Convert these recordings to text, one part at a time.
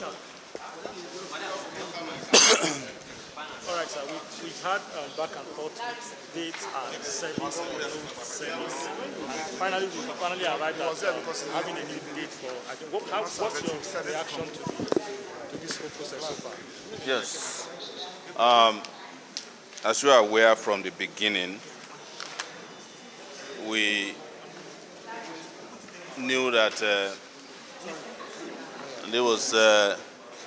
All right, sir. We've had back and forth with dates and service and service. And finally arrived at having a new date for. I think, what's your reaction to this whole process so far? Yes. As you are aware from the beginning, we knew that there was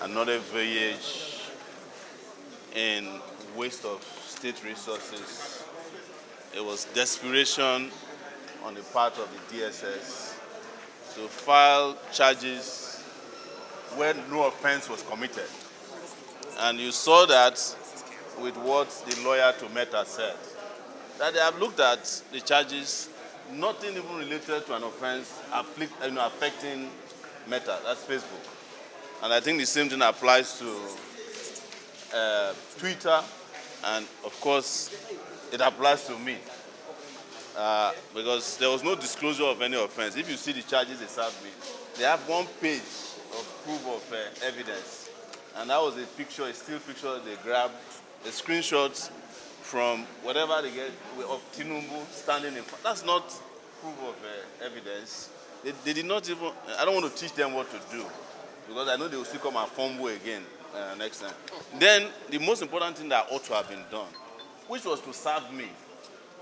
another voyage in waste of state resources. It was desperation on the part of the DSS to file charges where no offense was committed. And you saw that with what the lawyer to Meta said, that they have looked at the charges, nothing even related to an offense affecting Meta, that's Facebook. And I think the same thing applies to Twitter, and of course, it applies to me. Because there was no disclosure of any offense. If you see the charges they served me, they have one page of proof of evidence. And that was a still picture they grabbed, a screenshot from whatever they get of Tinubu standing in front. That's not proof of evidence. They did not even, I don't want to teach them what to do, because I know they will still come and fumble again next time. Then the most important thing that ought to have been done, which was to serve me,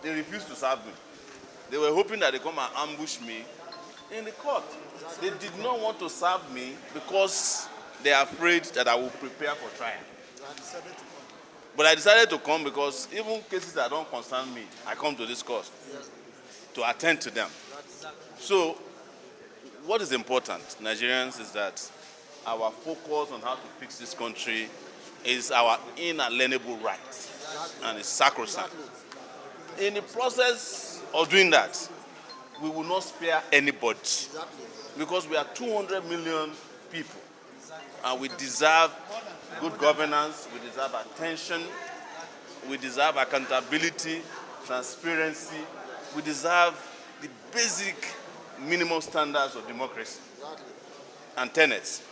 they refused to serve me. They were hoping that they come and ambush me in the court. They did not want to serve me because they are afraid that I will prepare for trial. But I decided to come because even cases that don't concern me, I come to this court to attend to them. So what is important, Nigerians, is that our focus on how to fix this country is our inalienable right, and it's sacrosanct. In the process of doing that, we will not spare anybody, because we are 200 million people, and we deserve good governance, we deserve attention, we deserve accountability, transparency, we deserve the basic minimum standards of democracy and tenets,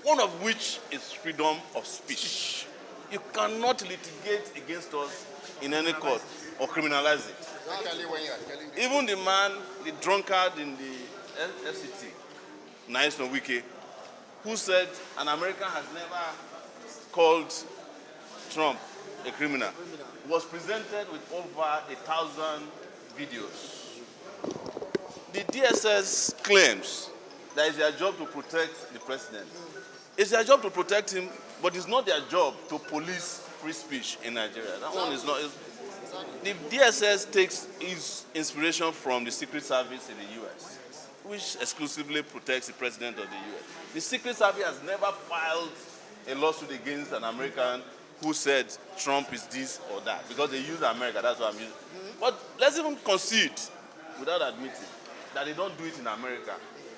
one of which is freedom of speech. You cannot litigate against us in any court or criminalize it. Even the man, the drunkard in the FCT, Nigerianpolitics, who said an American has never called Trump a criminal, was presented with over 1,000 videos. The DSS claims that it's their job to protect the president. It's their job to protect him, but it's not their job to police free speech in Nigeria. That one is not. The DSS takes its inspiration from the Secret Service in the US, which exclusively protects the president of the US. The Secret Service has never filed a lawsuit against an American who said Trump is this or that, because they use America, that's what I'm using. But let's even concede, without admitting, that they don't do it in America.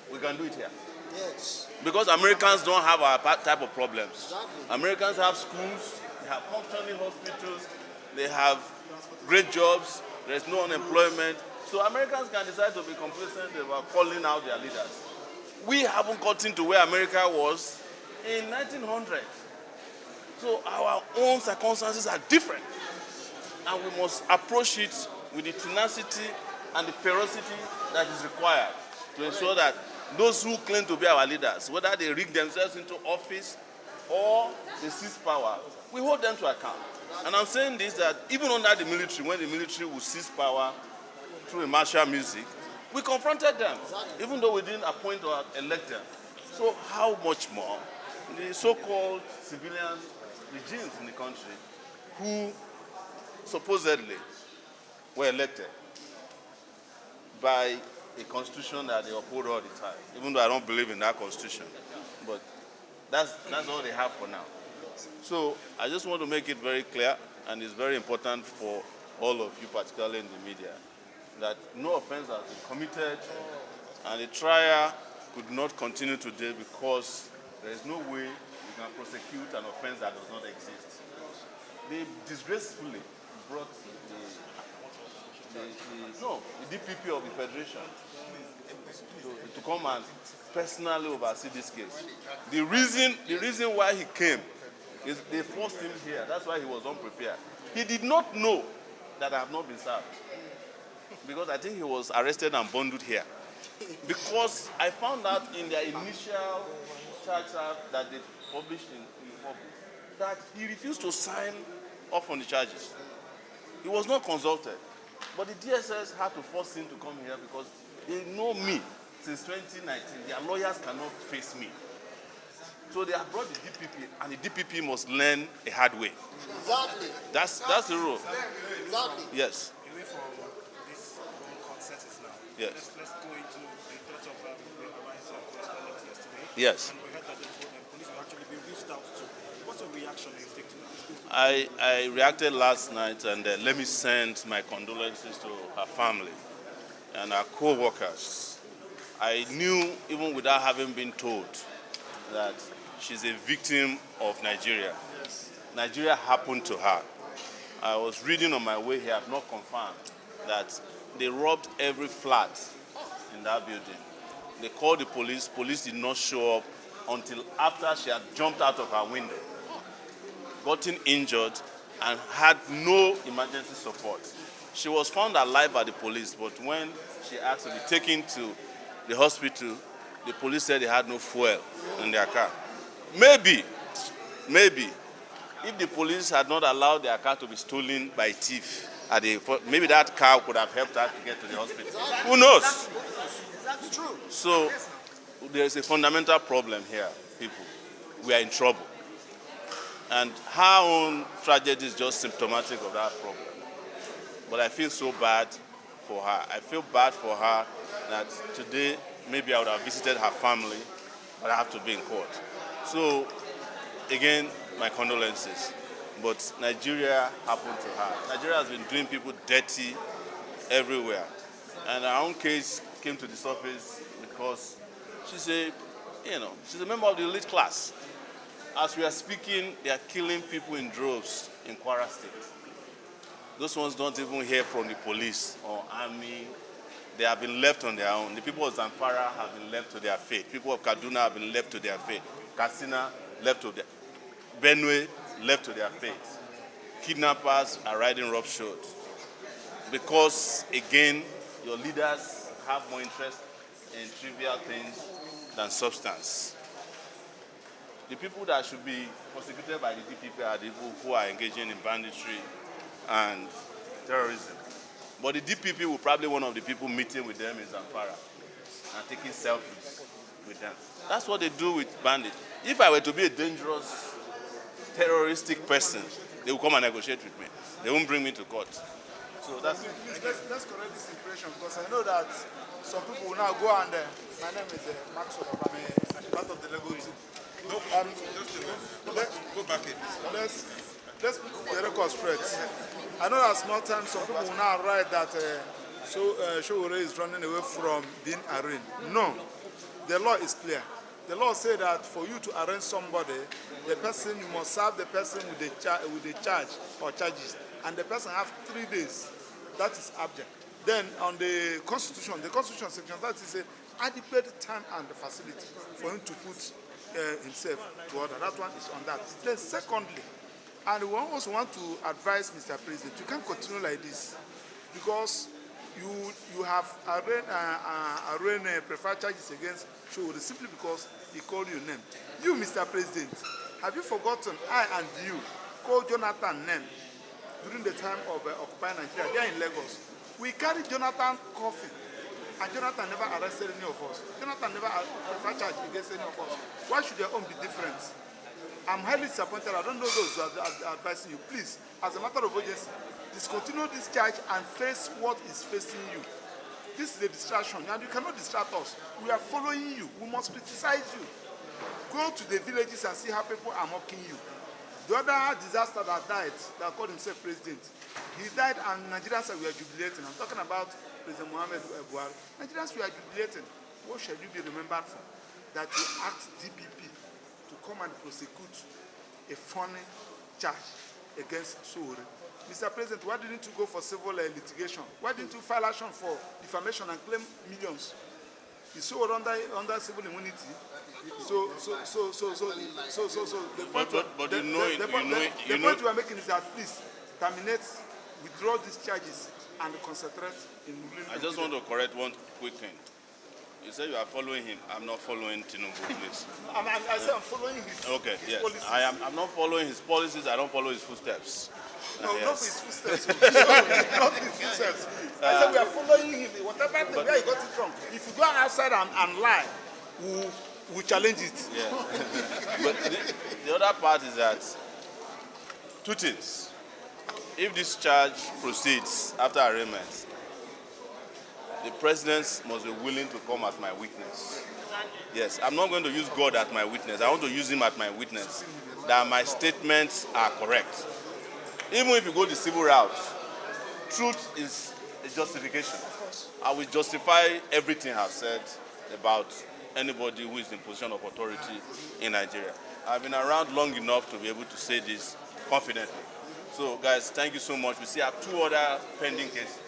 We can do it here. Yes. Because Americans don't have our type of problems. Americans have schools, they have functioning hospitals, they have great jobs, there's no unemployment. So Americans can decide to be complacent about calling out their leaders. We haven't gotten to where America was in 1900. So our own circumstances are different. And we must approach it with the tenacity and the ferocity that is required to ensure that those who claim to be our leaders, whether they rig themselves into office or they seize power, we hold them to account. And I'm saying this, that even under the military, when the military will seize power through a martial music, we confronted them, even though we didn't appoint or elect them. So how much more the so-called civilian regimes in the country who supposedly were elected by a constitution that they uphold all the time, even though I don't believe in that constitution. But that's all they have for now. So I just want to make it very clear, and it's very important for all of you, particularly in the media, that no offense has been committed, and the trial could not continue today because there is no way you can prosecute an offense that does not exist. They disgracefully brought the DPP of the Federation to come and personally oversee this case. The reason why he came is they forced him here. That's why he was unprepared. He did not know that I have not been served. Because I think he was arrested and bundled here. Because I found out in their initial charge that they published in public that he refused to sign off on the charges. He was not consulted. But the DSS had to force him to come here because they know me since 2019. Their lawyers cannot face me. So they have brought the DPP, and the DPP must learn a hard way. Exactly. That's the rule. Exactly. Yes. Away from this court settings now. Yes. Let's go into the thoughts of the Alliance correspondent yesterday. Yes. And we heard that the police have actually been reached out to. What's your reaction you take to that? I reacted last night, and let me send my condolences to her family and her co-workers. I knew, even without having been told, that she's a victim of Nigeria. Nigeria happened to her. I was reading on my way here, I've not confirmed, that they robbed every flat in that building. They called the police. Police did not show up until after she had jumped out of her window, gotten injured, and had no emergency support. She was found alive by the police, but when she asked to be taken to the hospital, the police said they had no fuel in their car. Maybe, if the police had not allowed their car to be stolen by a thief, maybe that car could have helped her to get to the hospital. Who knows? That's true. So there is a fundamental problem here, people. We are in trouble. And her own tragedy is just symptomatic of that problem. But I feel so bad for her. I feel bad for her that today maybe I would have visited her family, but I have to be in court. So, again, my condolences. But Nigeria happened to her. Nigeria has been doing people dirty everywhere. And our own case came to the surface because she's a member of the elite class. As we are speaking, they are killing people in droves in Kwara State. Those ones don't even hear from the police or army. They have been left on their own. The people of Zamfara have been left to their fate. People of Kaduna have been left to their fate. Katsina left to their Benue left to their fate. Kidnappers are riding roughshod. Because, again, your leaders have more interest in trivial things than substance. The people that should be prosecuted by the DPP are the people who are engaging in banditry and terrorism. But the DPP will probably be one of the people meeting with them in Zamfara and taking selfies with them. That's what they do with bandits. If I were to be a dangerous, terroristic person, they will come and negotiate with me. They won't bring me to court. So that's... Let's correct this impression, because I know that some people will now go and... my name is Max Obama. I'm part of the legal team. Go back in. Let's put the record straight. I know that small time some people will now write that Sowore is running away from being arraigned. No, the law is clear. The law says that for you to arraign somebody, the person, you must serve the person with a charge or charges, and the person has 3 days. That is abject. Then on the Constitution section, that is an adequate time and facility for him to put himself to order. That one is on that. Then secondly, and we also want to advise Mr. President, you can't continue like this, because you have arraigned preferred charges against Sowore simply because he called you name. You, Mr. President, have you forgotten I and you called Jonathan name during the time of Occupy Nigeria? They are in Lagos. We carried Jonathan coffin, and Jonathan never arrested any of us. Jonathan never preferred charge against any of us. Why should their own be different? I'm highly disappointed. I don't know those who are advising you. Please, as a matter of urgency, discontinue this charge and face what is facing you. This is a distraction, and you cannot distract us. We are following you. We must criticize you. Go to the villages and see how people are mocking you. The other disaster that died, that called himself president, he died and Nigerians were jubilating. I'm talking about President Muhammad Buhari. Nigerians were jubilating. What shall you be remembered for? That you asked DPP to come and prosecute a funny charge against Sowore. Mr. President, why didn't you go for civil litigation? Why didn't you file action for defamation and claim millions? Is Sowore under civil immunity? So the point you are making is that please terminate, withdraw these charges, and concentrate in. I just want to correct one quick thing. You say you are following him. I'm not following Tinubu, please. I say I'm following his. Okay, his yes. policies. I'm not following his policies. I don't follow his footsteps. No, Yes. not his footsteps. Not his footsteps. I said we are following him. Whatever where he got it from. If you go outside and lie, we'll challenge it. Yeah. But the other part is that two things. If this charge proceeds after arraignment, the president must be willing to come as my witness. Yes, I'm not going to use God as my witness. I want to use him as my witness, that my statements are correct. Even if you go the civil route, truth is a justification. I will justify everything I've said about anybody who is in position of authority in Nigeria. I've been around long enough to be able to say this confidently. So guys, thank you so much. We still have 2 other pending cases.